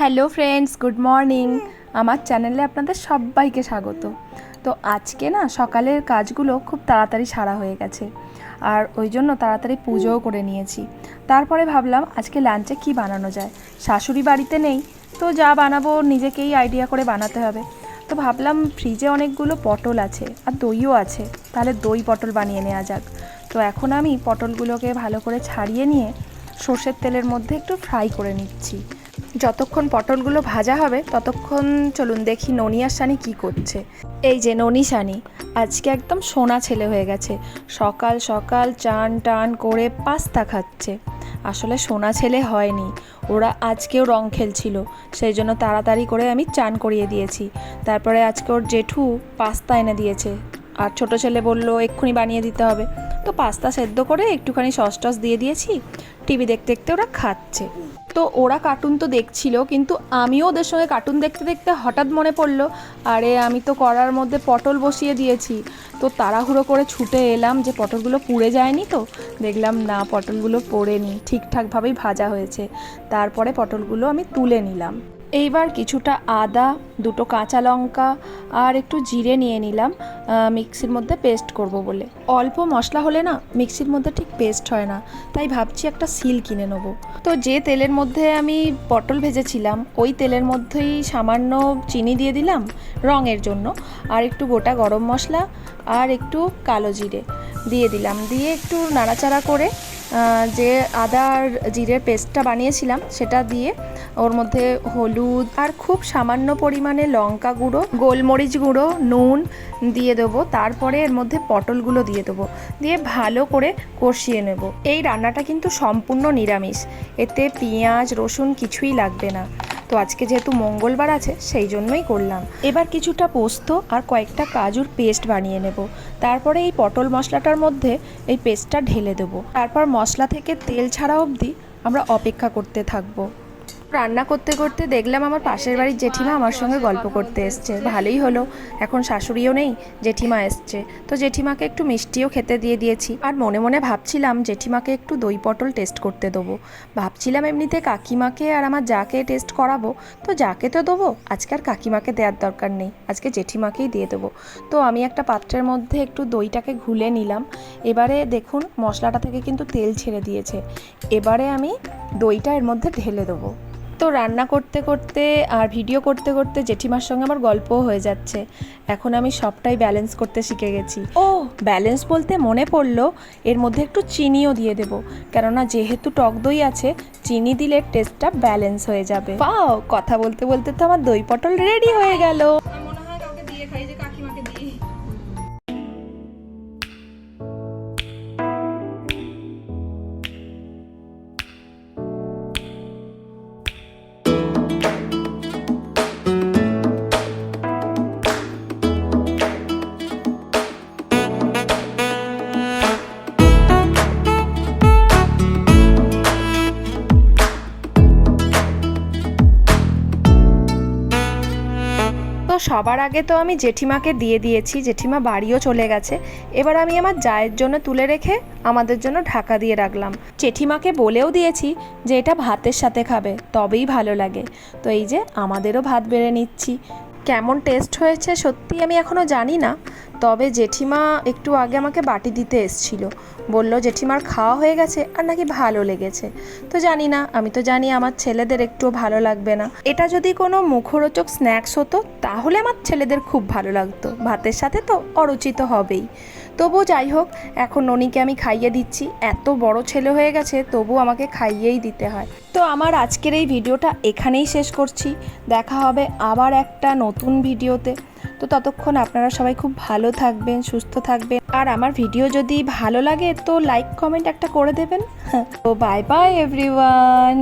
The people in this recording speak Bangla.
Hello friends, good morning. আমার চ্যানেলে আপনাদের সবাইকে স্বাগত। তো আজকে না সকালের কাজগুলো খুব তাড়াতাড়ি সারা হয়ে গেছে, আর ওই জন্য তাড়াতাড়ি পুজোও করে নিয়েছি। তারপরে ভাবলাম আজকে লাঞ্চে কি বানানো যায়। শাশুড়ি বাড়িতে নেই, তো যা বানাবো নিজেকেই আইডিয়া করে বানাতে হবে। তো ভাবলাম ফ্রিজে অনেকগুলো পটল আছে আর দইও আছে, তাহলে দই পটল বানিয়ে নেওয়া যাক। তো এখন আমি পটলগুলোকে ভালো করে ছাড়িয়ে নিয়ে সর্ষের তেলের মধ্যে একটু ফ্রাই করে নিচ্ছি। যতক্ষণ পটলগুলো ভাজা হবে ততক্ষণ চলুন দেখি ননি আর সানি কী করছে। এই যে ননি সানি আজকে একদম সোনা ছেলে হয়ে গেছে। সকাল সকাল চান টান করে পাস্তা খাচ্ছে। আসলে সোনা ছেলে হয়নি, ওরা আজকেও রং খেলছিল, সেই জন্য তাড়াতাড়ি করে আমি চান করিয়ে দিয়েছি। তারপরে আজকে ওর জেঠু পাস্তা এনে দিয়েছে, আর ছোট ছেলে বলল এক্ষুনি বানিয়ে দিতে হবে। তো পাস্তা সেদ্ধ করে একটুখানি সস টস দিয়ে দিয়েছি। টিভি দেখতে দেখতে ওরা খাচ্ছে। তো ওরা কার্টুন তো দেখছিল, কিন্তু আমিও ওদের সঙ্গে কার্টুন দেখতে দেখতে হঠাৎ মনে পড়লো, আরে আমি তো কড়ার মধ্যে পটল বসিয়ে দিয়েছি। তো তাড়াহুড়ো করে ছুটে এলাম যে পটলগুলো পুড়ে যায়নি। তো দেখলাম না, পটলগুলো পোড়েনি, ঠিকঠাকভাবেই ভাজা হয়েছে। তারপরে পটলগুলো আমি তুলে নিলাম। এইবার কিছুটা আদা, দুটো কাঁচা লঙ্কা আর একটু জিরে নিয়ে নিলাম মিক্সির মধ্যে পেস্ট করব বলে। অল্প মশলা হলে না মিক্সির মধ্যে ঠিক পেস্ট হয় না, তাই ভাবছি একটা সিল কিনে নেবো। তো যে তেলের মধ্যে আমি পটল ভেজেছিলাম ওই তেলের মধ্যেই সামান্য চিনি দিয়ে দিলাম রঙের জন্য, আর একটু গোটা গরম মশলা আর একটু কালো জিরে দিয়ে দিলাম। দিয়ে একটু নাড়াচাড়া করে যে আদা আর জিরের পেস্টটা বানিয়েছিলাম সেটা দিয়ে ওর মধ্যে হলুদ আর খুব সামান্য পরিমাণে লঙ্কা গুঁড়ো, গোলমরিচ গুঁড়ো, নুন দিয়ে দেবো। তারপরে এর মধ্যে পটলগুলো দিয়ে দেবো, দিয়ে ভালো করে কষিয়ে নেব। এই রান্নাটা কিন্তু সম্পূর্ণ নিরামিষ, এতে পেঁয়াজ রসুন কিছুই লাগবে না। তো আজকে যেহেতু মঙ্গলবার আছে সেই জন্যই করলাম। এবার কিছুটা পোস্ত আর কয়েকটা কাজুর পেস্ট বানিয়ে নেব। তারপরে এই পটল মশলাটার মধ্যে এই পেস্টটা ঢেলে দেবো। তারপর মশলা থেকে তেল ছাড়া অবধি আমরা অপেক্ষা করতে থাকবো। রান্না করতে করতে দেখলাম আমার পাশের বাড়ির জেঠিমা আমার সঙ্গে গল্প করতে এসছে। ভালোই হলো, এখন শাশুড়িও নেই, জেঠিমা এসছে। তো জেঠিমাকে একটু মিষ্টিও খেতে দিয়ে দিয়েছি। আর মনে মনে ভাবছিলাম জেঠিমাকে একটু দই পটল টেস্ট করতে দেবো। ভাবছিলাম এমনিতে কাকিমাকে আর আমার যাকে টেস্ট করাবো, তো যাকে তো দেবো, আজকে আর কাকিমাকে দেওয়ার দরকার নেই, আজকে জেঠিমাকেই দিয়ে দেবো। তো আমি একটা পাত্রের মধ্যে একটু দইটাকে ঘুলে নিলাম। এবারে দেখুন মশলাটা থেকে কিন্তু তেল ছেড়ে দিয়েছে। এবারে আমি দইটা এর মধ্যে ঢেলে দেবো। তো রান্না করতে করতে আর ভিডিও করতে করতে জেঠিমার সঙ্গে আমার গল্পও হয়ে যাচ্ছে। এখন আমি সবটাই ব্যালেন্স করতে শিখে গেছি। ও ব্যালেন্স বলতে মনে পড়লো, এর মধ্যে একটু চিনিও দিয়ে দেবো, কেননা যেহেতু টক দই আছে চিনি দিলে টেস্টটা ব্যালেন্স হয়ে যাবে। পাও কথা বলতে বলতে তো আমার দই পটল রেডি হয়ে গেল। মনে হয় কাউকে দিয়ে খাই, যে কাকিমাকে দিই। তো সবার আগে তো আমি জেঠিমাকে দিয়ে দিয়েছি, জেঠিমা বাড়িও চলে গেছে। এবার আমি আমার জায়ের জন্য তুলে রেখে আমাদের জন্য ঢাকা দিয়ে রাখলাম। জেঠিমাকে বলেও দিয়েছি যে এটা ভাতের সাথে খাবে, তবেই ভালো লাগে। তো এই যে আমাদেরও ভাত বেড়ে নিচ্ছি। কেমন টেস্ট হয়েছে সত্যি আমি এখনও জানি না, তবে জেঠিমা একটু আগে আমাকে বাটি দিতে এসছিল, বলল জেঠিমার খাওয়া হয়ে গেছে আর নাকি ভালো লেগেছে। তো জানি না, আমি তো জানি আমার ছেলেদের একটুও ভালো লাগবে না। এটা যদি কোনো মুখরোচক স্ন্যাক্স হতো তাহলে আমার ছেলেদের খুব ভালো লাগতো, ভাতের সাথে তো অরুচিত হবেই। তবু যাই হোক, এখন ননিকে আমি খাইয়ে দিচ্ছি। এত বড় ছেলে হয়ে গেছে তবু আমাকে খাইয়েই দিতে হয়। তো আমার আজকের এই ভিডিওটা এখানেই শেষ করছি। দেখা হবে আবার একটা নতুন ভিডিওতে। তো ততক্ষণ আপনারা সবাই খুব ভালো থাকবেন, সুস্থ থাকবেন। আর আমার ভিডিও যদি ভালো লাগে তো লাইক কমেন্ট একটা করে দেবেন। তো বাই বাই এভরিওয়ান।